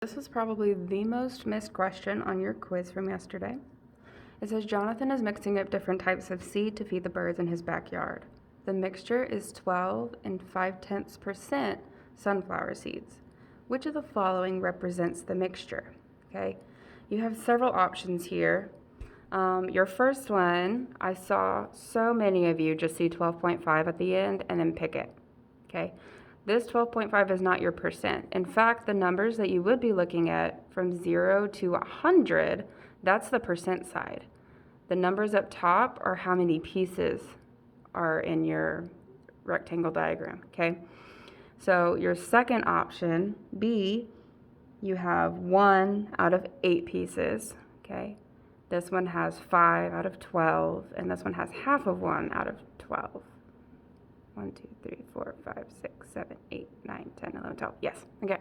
This is probably the most missed question on your quiz from yesterday. It says Jonathan is mixing up different types of seed to feed the birds in his backyard. The mixture is 12 and 5/10% sunflower seeds. Which of the following represents the mixture? Okay, you have several options here. Your first one, I saw so many of you just see 12.5 at the end and then pick it. Okay. This 12.5 is not your percent. In fact, the numbers that you would be looking at from 0 to 100, that's the percent side. The numbers up top are how many pieces are in your rectangle diagram, okay? So your second option, B, you have 1 out of 8 pieces, okay? This one has 5 out of 12, and this one has half of 1 out of 12. 1, 2, 3, 4, 5, 6, 7, 8, 9, 10, 11, 12. Yes, okay.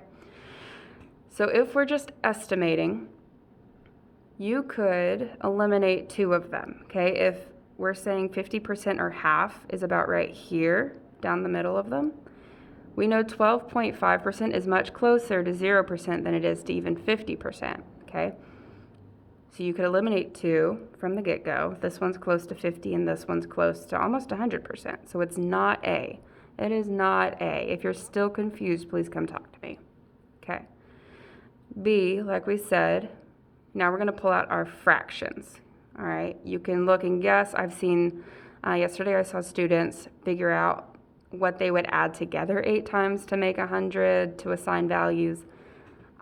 So if we're just estimating, you could eliminate 2 of them, okay? If we're saying 50% or half is about right here, down the middle of them, we know 12.5% is much closer to 0% than it is to even 50%, okay? So you could eliminate 2 from the get-go. This one's close to 50 and this one's close to almost 100%. So it's not A. It is not A. If you're still confused, please come talk to me. Okay. B, like we said, now we're going to pull out our fractions. All right. You can look and guess. I've seen, yesterday I saw students figure out what they would add together 8 times to make 100 to assign values.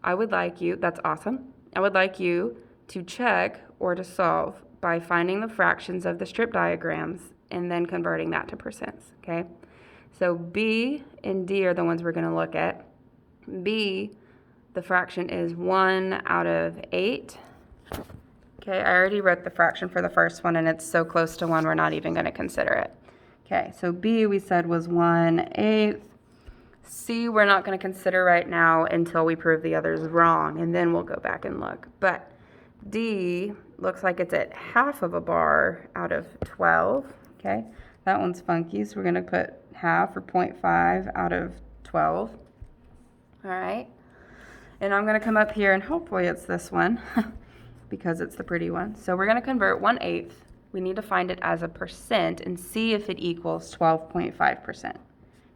I would like you, that's awesome. I would like you to check or to solve by finding the fractions of the strip diagrams and then converting that to percents, okay? So B and D are the ones we're going to look at. B, the fraction is 1 out of 8. Okay, I already wrote the fraction for the first one, and it's so close to 1 we're not even going to consider it. Okay, so B we said was 1/8. C we're not going to consider right now until we prove the others wrong, and then we'll go back and look. But D looks like it's at half of a bar out of 12, okay? That one's funky, so we're going to put half or 0.5 out of 12, all right? And I'm going to come up here, and hopefully it's this one because it's the pretty one. So we're going to convert 1/8. We need to find it as a percent and see if it equals 12.5%.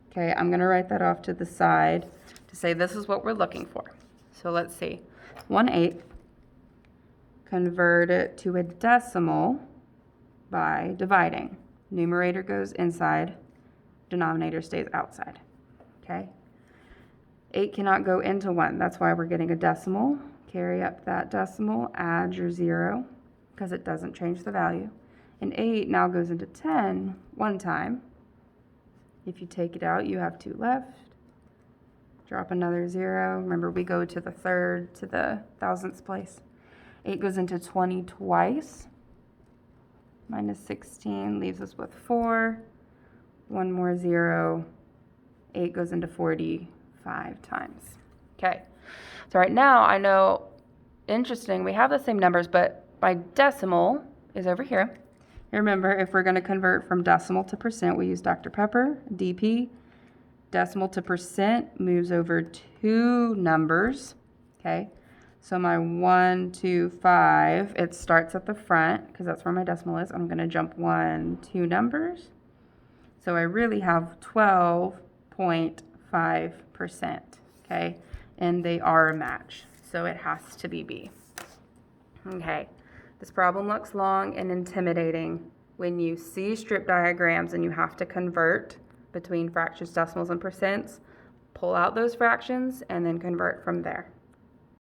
Okay, I'm going to write that off to the side to say this is what we're looking for. So let's see. 1/8. Convert it to a decimal by dividing. Numerator goes inside, denominator stays outside, okay? 8 cannot go into 1, that's why we're getting a decimal. Carry up that decimal, add your 0, because it doesn't change the value. And 8 now goes into 10 one time. If you take it out, you have 2 left. Drop another 0. Remember, we go to the third, to the thousandths place. 8 goes into 20 twice. Minus 16 leaves us with 4. 1 more 0. 8 goes into 45 times. Okay. So right now I know, interesting, we have the same numbers, but my decimal is over here. Remember, if we're going to convert from decimal to percent, we use Dr. Pepper, DP. Decimal to percent moves over 2 numbers. Okay. So my 1, 2, 5, it starts at the front because that's where my decimal is. I'm going to jump 1, 2 numbers. So I really have 12.5%, okay? And they are a match, so it has to be B. Okay, this problem looks long and intimidating when you see strip diagrams and you have to convert between fractions, decimals, and percents. Pull out those fractions and then convert from there.